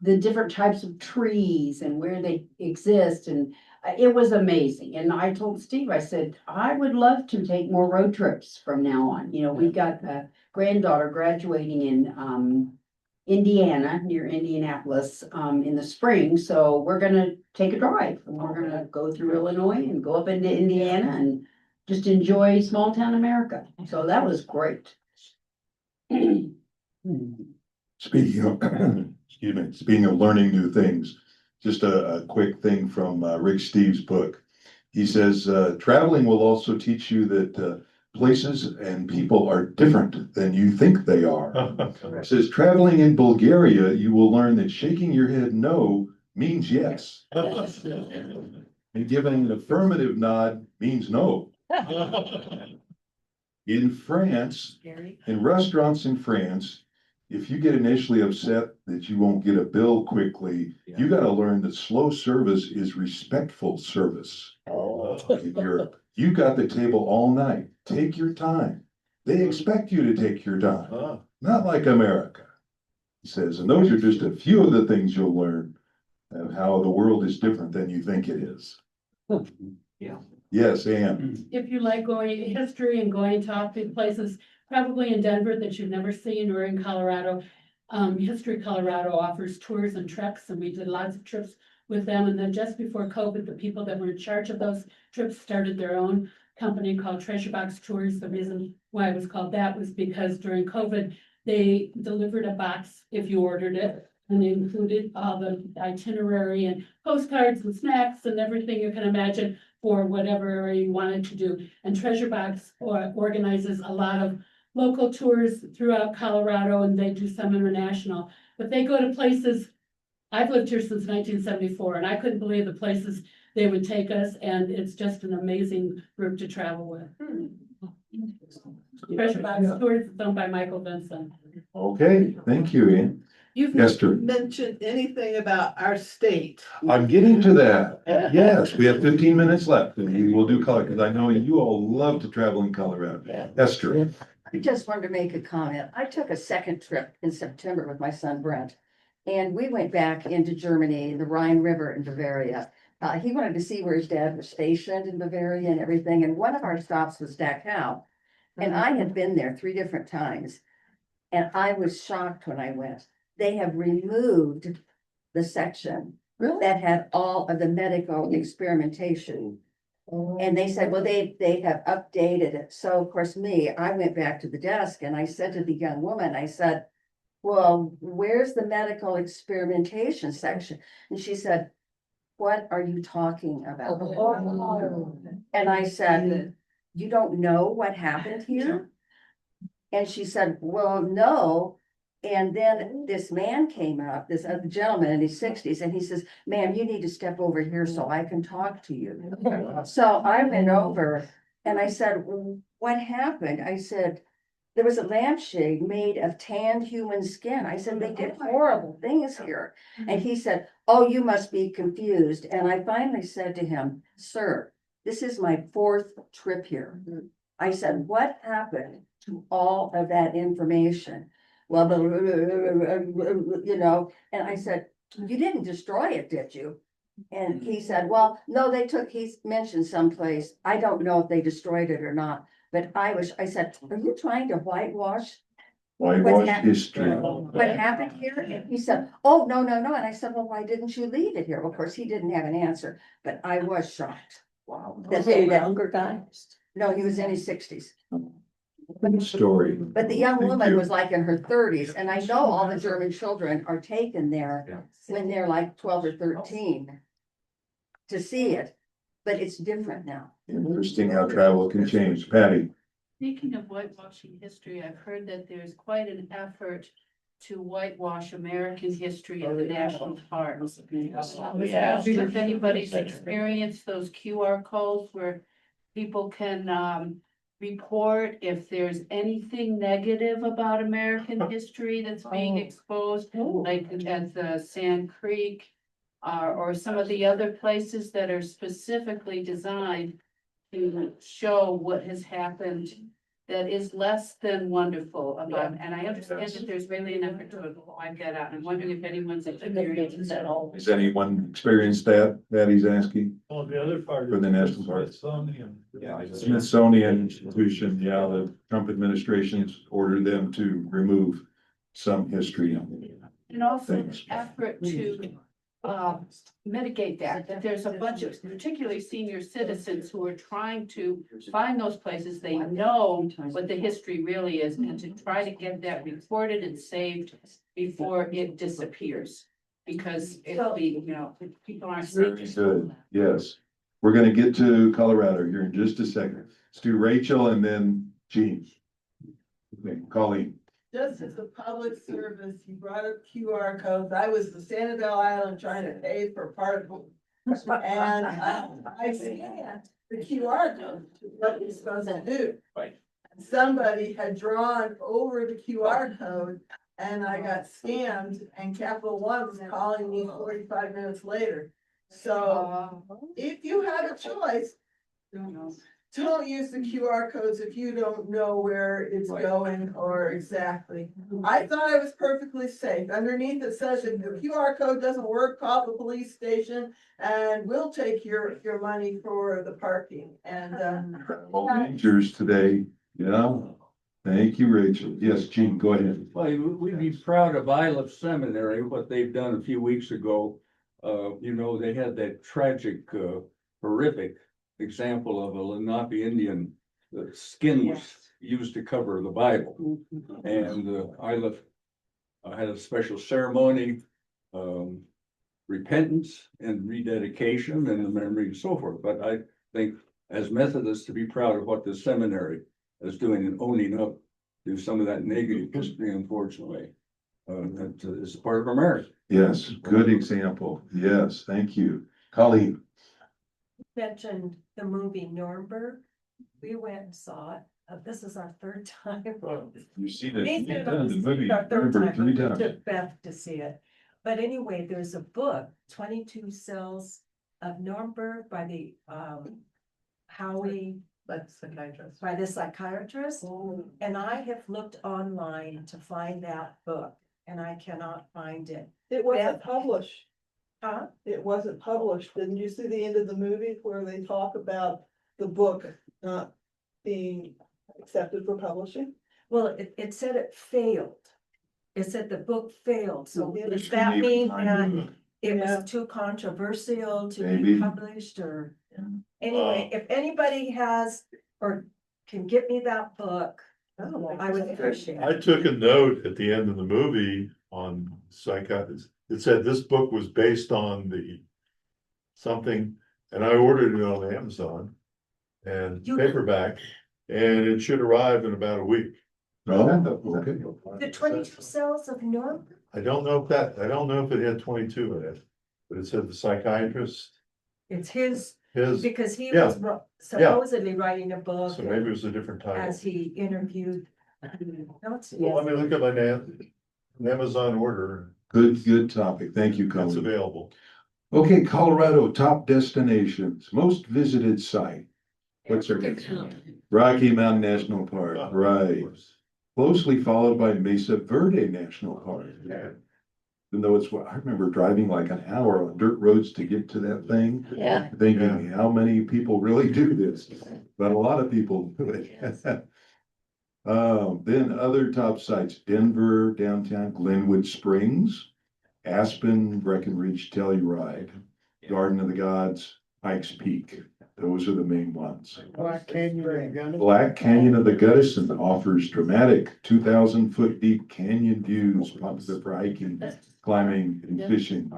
the different types of trees and where they exist. And it was amazing. And I told Steve, I said, I would love to take more road trips from now on. You know, we've got a granddaughter graduating in Indiana, near Indianapolis, in the spring. So we're gonna take a drive and we're gonna go through Illinois and go up into Indiana and just enjoy small town America. So that was great. Speaking of, excuse me, speaking of learning new things, just a quick thing from Rick Steves' book. He says, traveling will also teach you that places and people are different than you think they are. It says, traveling in Bulgaria, you will learn that shaking your head no means yes. And giving an affirmative nod means no. In France, in restaurants in France, if you get initially upset that you won't get a bill quickly, you gotta learn that slow service is respectful service. In Europe, you got the table all night. Take your time. They expect you to take your time, not like America. He says, and those are just a few of the things you'll learn of how the world is different than you think it is. Yeah. Yes, Ann. If you like going to history and going to big places, probably in Denver that you've never seen or in Colorado. History Colorado offers tours and treks, and we did lots of trips with them. And then just before COVID, the people that were in charge of those trips started their own company called Treasure Box Tours. The reason why it was called that was because during COVID, they delivered a box if you ordered it And it included all the itinerary and postcards and snacks and everything you can imagine for whatever you wanted to do. And Treasure Box organizes a lot of local tours throughout Colorado, and they do some international. But they go to places, I've lived here since 1974, and I couldn't believe the places they would take us, and it's just an amazing group to travel with. Treasure Box Tours is owned by Michael Vincent. Okay, thank you, Ian. You've Esther. mentioned anything about our state. I'm getting to that. Yes, we have 15 minutes left and we will do color, because I know you all love to travel in Colorado. Esther. I just wanted to make a comment. I took a second trip in September with my son Brent. And we went back into Germany, the Rhine River in Bavaria. He wanted to see where his dad was stationed in Bavaria and everything. And one of our stops was Dachau. And I had been there 3 different times. And I was shocked when I went. They have removed the section that had all of the medical experimentation. And they said, well, they have updated it. So of course I went back to the desk and I said to the young woman, I said, well, where's the medical experimentation section? And she said, what are you talking about? And I said, you don't know what happened here? And she said, well, no. And then this man came up, this other gentleman in his 60s, and he says, ma'am, you need to step over here so I can talk to you. So I went over and I said, well, what happened? I said, there was a lampshade made of tanned human skin. I said, they did horrible things here. And he said, oh, you must be confused. And I finally said to him, sir, this is my 4th trip here. I said, what happened to all of that information? Well, you know, and I said, you didn't destroy it, did you? And he said, well, no, he mentioned someplace. I don't know if they destroyed it or not, but I said, are you trying to whitewash history. what happened here? And he said, oh, no. And I said, well, why didn't you leave it here? Of course, he didn't have an answer, but I was shocked. Wow. Was he a younger guy? No, he was in his 60s. Good story. But the young Thank woman you. was like in her 30s, and I know all the German children are taken there when they're like 12 or 13 to see it, but it's different now. Interesting how travel can change. Patty. Speaking of whitewashing history, I've heard that there's quite an effort to whitewash American history in the national parks. If anybody's experienced those QR codes where people can report if there's anything negative about American history that's being exposed, like at the Sand Creek, or some of the other places that are specifically designed to show what has happened that is less than wonderful about, and I understand that there's really an effort to wipe that out. I'm wondering if anyone's experienced that. Has anyone experienced that he's asking? Well, the other part. For the is national park. Smithsonian. Smithsonian institution, the Trump administration's ordered them to remove some history. And also the Thanks. effort to mitigate that there's a bunch of particularly senior citizens who are trying to find those places. They know what the history really is, and to try to get that recorded and saved before it disappears. Because it'll be, people aren't. Very good, yes. We're gonna get to Colorado here in just a second. Let's do Rachel and then Jean. Okay, Colleen. Just as a public service, you brought up QR codes. I was to Sanibel Island trying to pay for part of it. And I scanned the QR code, what you're supposed to do. Right. Somebody had drawn over the QR code and I got scammed, and Capital One was calling me 45 minutes later. So if you have a choice, don't use the QR codes if you don't know where it's going or exactly. I thought I was perfectly safe. Underneath it says if the QR code doesn't work, call the police station and we'll take your money for the parking. And All dangers today, Thank you, Rachel. Yes, Jean, go ahead. Well, we'd be proud of Isle Seminary, what they've done a few weeks ago. They had that tragic, horrific example of a Lenape Indian. The skin was used to cover the Bible. And Isle had a special ceremony. repentance and rededication and the memory and so forth. But I think as Methodists to be proud of what the seminary is doing and owning up to some of that negative history, unfortunately. That is part of America. Yes, good example. Yes, thank you. Colleen. Mentioned the movie Nuremberg. We went and saw it. This is our third time. You see These the are movie, our third Nuremberg time. 3 We times. took Beth to see it. But anyway, there's a book, 22 Cells of Nuremberg by the Howie, That's psychiatrist. by the psychiatrist. And I have looked online to find that book and I cannot find it. It wasn't published. Huh? It wasn't published. Didn't you see the end of the movie where they talk about the book not being accepted for publishing? Well, it said it failed. It said the book failed. So Well, does that mean that it Yeah. was too controversial to Maybe. be published or? Anyway, if anybody has or can get me that book, I would appreciate it. I took a note at the end of the movie on psychiatrist. It said this book was based on the something, and I ordered it on Amazon and You- paperback, and it should arrive in about a week. Oh, okay. The 22 Cells of Nuremberg? I don't know if it had 22 in it, but it said the psychiatrist, It's his, his, because he yeah, was supposedly writing a book so maybe it was a different title. as he interviewed. No, it's- Well, let me look at my Amazon order. Good topic. Thank you, It's Colleen. available. Okay, Colorado top destinations, most visited site. What's our next one? Rocky Mountain National Park, right. Closely followed by Mesa Verde National Park. Even though it's what, I remember driving like an hour on dirt roads to get to that thing. Yeah. Thinking, how many people really do this? But a lot of people do it. Then other top sites, Denver, downtown Glenwood Springs, Aspen, Breckenridge, Telluride, Garden of the Gods, Pikes Peak. Those are the main ones. Black Canyon. Black Canyon of the Gunnison offers dramatic 2,000-foot deep canyon views, popular for hiking, climbing, and fishing.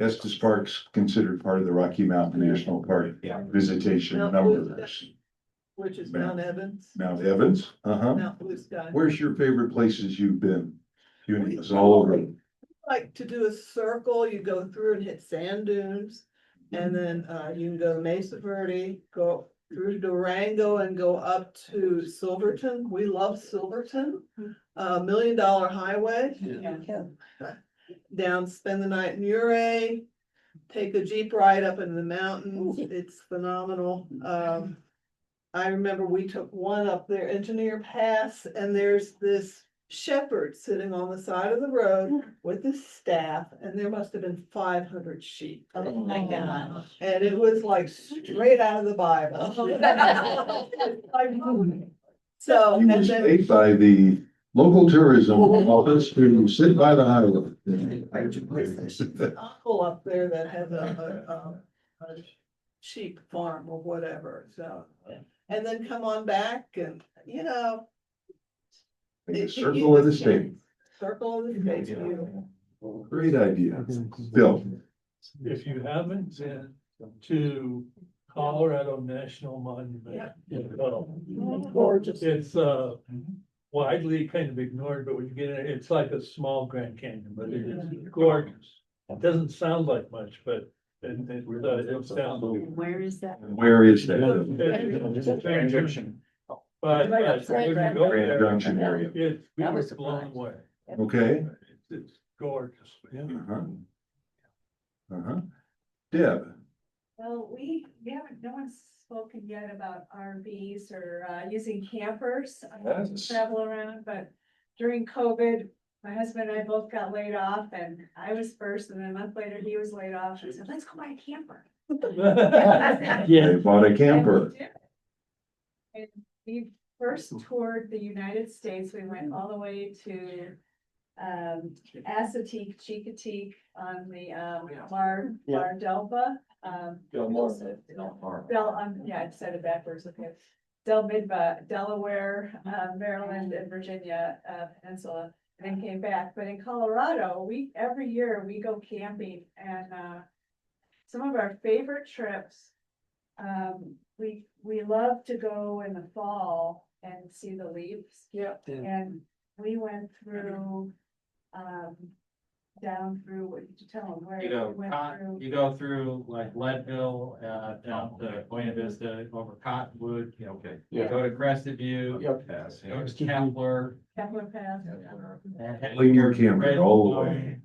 Estes Park's considered part of the Rocky Mountain National Park visitation numbers. Which is Mount- Mount Evans, Mount Evans, Mount Blue Sky. Where's your favorite places you've been? It's all over. Like to do a circle, you go through and hit sand dunes. And then you can go to Mesa Verde, go through Durango and go up to Silverton. We love Silverton. $1 Million Highway. Down, spend the night in Ouray, take a Jeep ride up in the mountains. It's phenomenal. I remember we took one up there, Engineer Pass, and there's this shepherd sitting on the side of the road with his staff, and there must have been 500 sheep. Oh my gosh. And it was like straight out of the Bible. So, You were and then, paid by the local tourism office to sit by the highway. uncle up there that has a sheep farm or whatever, so. And then come on back and, you know. The Circle of the state. Circle of the state's beautiful. Great idea. Bill. If you haven't been to Colorado National Monument. Gorgeous. It's widely kind of ignored, but when you get in, it's like a small Grand Canyon, but it is gorgeous. It doesn't sound like much, but it sounds. Where is that? Where is that? Grand Junction. But when you go Grand there, Junction area. we That were was blown surprised. away. Okay. It's gorgeous. Deb. Well, we haven't, no one's spoken yet about RVs or using campers to Yes. travel around, but during COVID, my husband and I both got laid off and I was first and then a month later he was laid off and I said, let's go buy a camper. They bought a camper. And we first toured the United States. We went all the way to Assateague, Chincoteague on the Mar Delta. Yeah, I said it backwards, okay. Del Midva, Delaware, Maryland and Virginia Peninsula. and then came back. But in Colorado, every year we go camping and, some of our favorite trips, we love to go in the fall and see the leaves. Yep. And we went through, down through, what did you tell them? Where You we go, went through? you go through like Leadville, down to Buena Vista, over Cottonwood. Okay. You go to Crested View. Yep. You go to Kepler. Kepler Pass. Leave your camera all the way.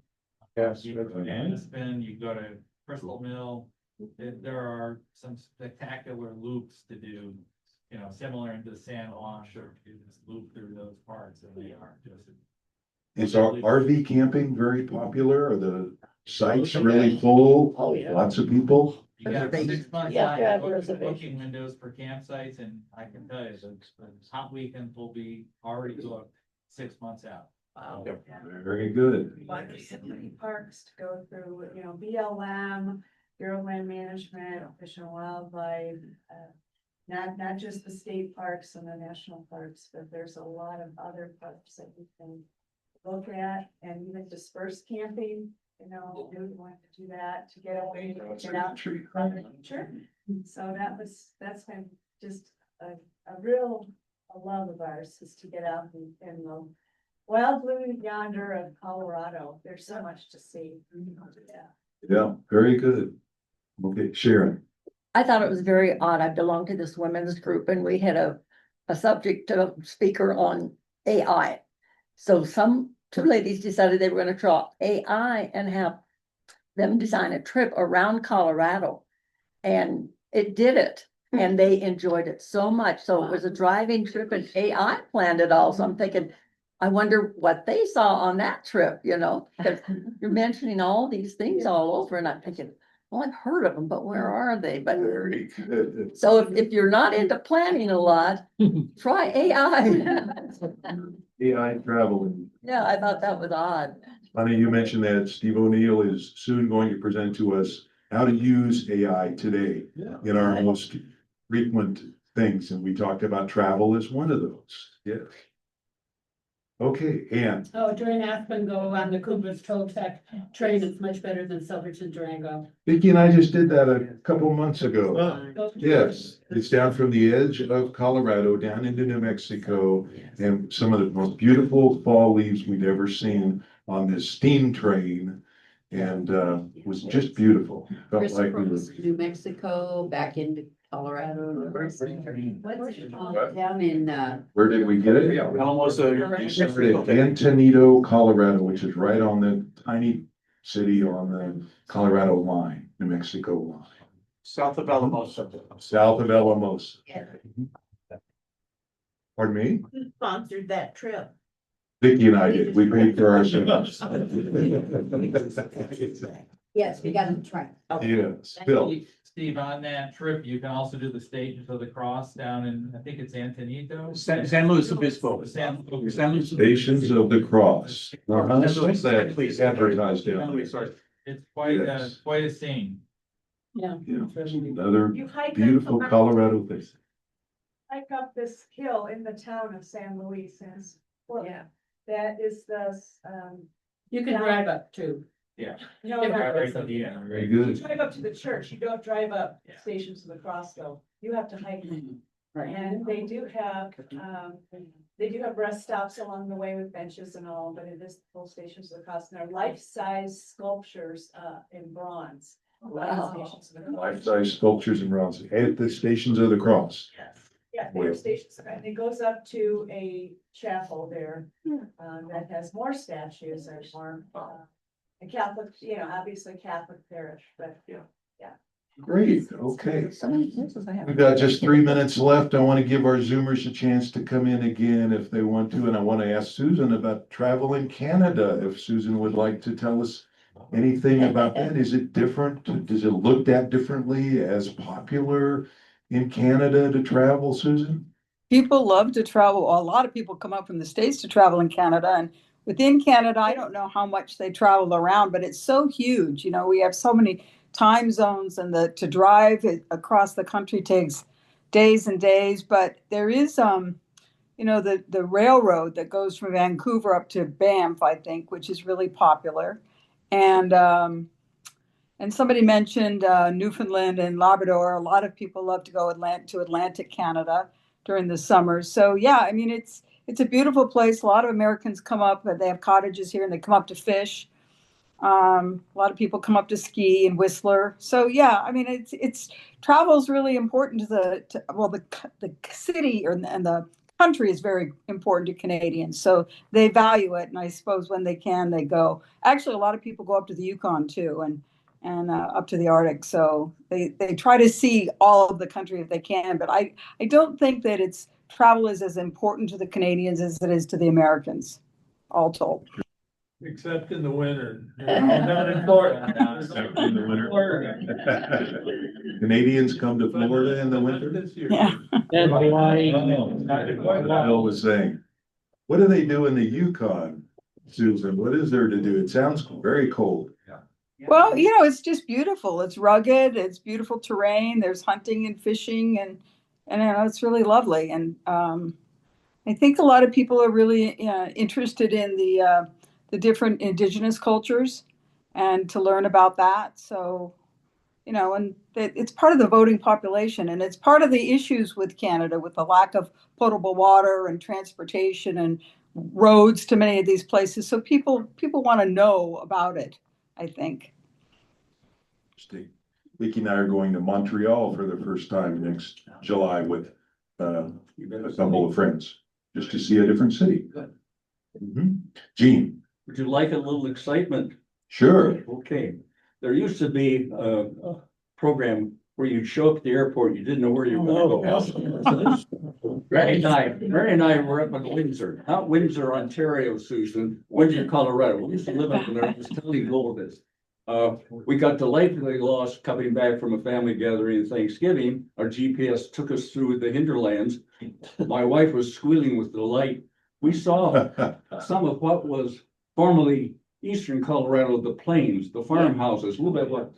Yes. You go to Aspen, you go to Crystal Mill. There are some spectacular loops to do, you know, similar into San Juan, sure, you just loop through those parts and they are just. Is our RV camping very popular? Are the sites really full? Oh, yeah. Lots of people? You got 6 months Yeah, out, yeah, booking reservations. windows for campsites, and I can tell you, the hot weekends will be already booked 6 months out. Wow. Very good. Like so many parks to go through, you know, BLM, Bureau of Land Management, Fish and Wildlife. Not just the state parks and the national parks, but there's a lot of other parks that you can look at, and even dispersed camping, you know, we would want to do that to get away, get out from the nature. So that's been just a real love of ours, is to get out in the wild blue yonder of Colorado. There's so much to see. Yeah. Yeah, very good. Okay, Sharon. I thought it was very odd. I belong to this women's group and we had a subject speaker on AI. So two ladies decided they were going to draw AI and have them design a trip around Colorado. And it did it. And they enjoyed it so much. So it was a driving trip and AI planned it all. So I'm thinking, I wonder what they saw on that trip, you know, because you're mentioning all these things all over and I'm thinking, well, I've heard of them, but where are they? But Very good. so if you're not into planning a lot, try AI. AI traveling. Yeah, I thought that was odd. Funny you mentioned that. Steve O'Neill is soon going to present to us how to use AI today in our most frequent things. And we talked about travel as one of those. Yes. Okay, and Oh, during Aspen, go on the Cooper's Toll Tech train. It's much better than Silverton Durango. Vicki and I just did that a couple months ago. Go- Yes, it's down from the edge of Colorado down into New Mexico, and some of the most beautiful fall leaves we'd ever seen on this steam train. And it was just beautiful. Felt like we were. Crisscross, New Mexico, back into Colorado. Down in, Where did we get it? Almost Antonito, Colorado, which is right on the tiny city on the Colorado line, New Mexico line. South of Alamosa. South of Alamosa. Pardon me? Who sponsored that trip? Vicki and I did. We paid for ourselves. yes, we got the train. Yes, Bill. Steve, on that trip, you can also do the Stations of the Cross down in, I think it's Antonito. San Luis Obispo. San Luis. Stations of the Cross. What's that Please. advertised San down? Luis, sorry. It's quite Yes. quite a scene. Yeah. Yeah, another You hike up beautiful the Colorado thing. hike up this hill in the town of San Luis, and well, Yeah. that is the, You can drive up too. Yeah. no, Right no, to the end. Very you good. drive up to the church, you don't drive up Yeah. Stations of the Cross though, you have to hike. Right. And they do have rest stops along the way with benches and all, but it is full Stations of the Cross, and they're life-size sculptures, in bronze. Wow. Stations of the Cross. Life-size sculptures and bronze at the Stations of the Cross. Yeah, there are stations, and it goes up to a chapel there, that has more statues and more, a Catholic, you know, obviously Catholic parish, but. Great, okay. So many places I have. We've got just 3 minutes left. I want to give our Zoomers a chance to come in again if they want to, and I want to ask Susan about travel in Canada, if Susan would like to tell us anything about that. Is it different? Does it look at differently, as popular in Canada to travel, Susan? People love to travel. A lot of people come up from the States to travel in Canada, and within Canada, I don't know how much they travel around, but it's so huge. You know, we have so many time zones, and to drive across the country takes days and days. But there is you know, the railroad that goes from Vancouver up to Banff, I think, which is really popular. And somebody mentioned Newfoundland and Labrador. A lot of people love to go to Atlantic Canada during the summer. So yeah, I mean, it's a beautiful place. A lot of Americans come up, they have cottages here and they come up to fish. A lot of people come up to ski in Whistler. So yeah, I mean, it's travel is really important to the city and the country is very important to Canadians. So they value it. And I suppose when they can, they go. Actually, a lot of people go up to the Yukon too and up to the Arctic. So they try to see all of the country if they can. But I don't think that travel is as important to the Canadians as it is to the Americans, all told. Except in the winter. Down in Florida. Except in the winter. Canadians come to Florida in the winter? Yeah. And Hawaii. Bill was saying, what do they do in the Yukon, Susan? What is there to do? It sounds very cold. Well, you know, it's just beautiful. It's rugged. It's beautiful terrain. There's hunting and fishing, and you know, it's really lovely. And I think a lot of people are really interested in the different indigenous cultures and to learn about that. So, you know, and it's part of the voting population, and it's part of the issues with Canada, with the lack of potable water and transportation and roads to many of these places. So people want to know about it, I think. Vicky and I are going to Montreal for the first time next July with a couple of friends, just to see a different city. Gene? Would you like a little excitement? Sure. Okay, there used to be a program where you'd show up at the airport, you didn't know where you were going. Mary and I were up in Windsor, not Windsor, Ontario, Susan, Windsor, Colorado. We used to live up in there. I was telling you all this. We got delightfully lost coming back from a family gathering at Thanksgiving. Our GPS took us through the hinterlands. My wife was squealing with delight. We saw some of what was formerly eastern Colorado, the plains, the farmhouses, a little bit what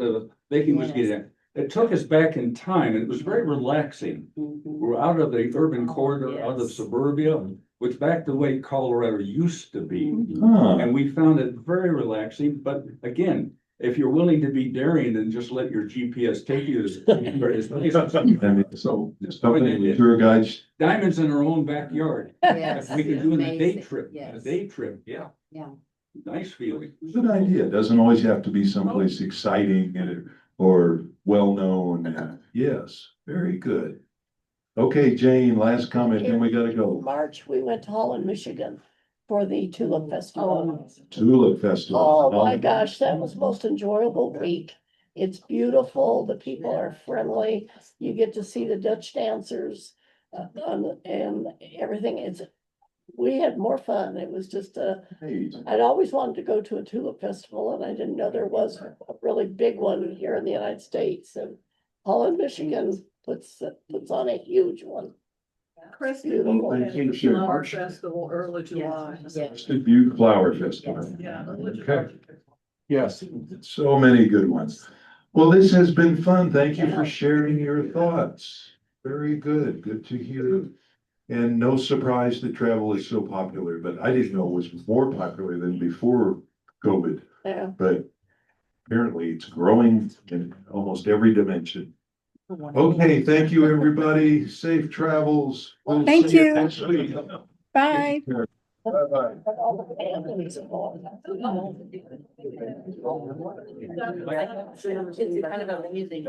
Vicky was getting at. It took us back in time, and it was very relaxing. We're out of the urban corridor, out of suburbia, which back the way Colorado used to be. And we found it very relaxing, but again, if you're willing to be daring and just let your GPS take you to various places. And so, tour guides. Diamonds in our own backyard. Yes, We can do in a day amazing. trip, Yes. a day trip, yeah, Yeah. nice feeling. Good idea. It doesn't always have to be someplace exciting or well-known. Yes, very good. Okay, Jane, last comment, then we gotta In go. March, we went to Holland, Michigan for the Tulip Festival. Tulip Festival. Oh my gosh, that was most enjoyable week. It's beautiful. The people are friendly. You get to see the Dutch dancers and everything. We had more fun. It was just I'd always wanted to go to a tulip festival, and I didn't know there was a really big one here in the United States. And Holland, Michigan puts on a huge one. Crested Beautiful. Thank you. Flower Festival, early July. The Butte Flower Festival. Yeah. Okay. Yes. So many good ones. Well, this has been fun. Thank you for sharing your thoughts. Very good. Good to hear. And no surprise that travel is so popular, but I didn't know it was more popular than before COVID. Yeah. But apparently it's growing in almost every dimension. Okay, thank you, everybody. Safe travels. We'll Thank see you. next week. Bye. Bye-bye. But all the families involved. It's kind of amazing.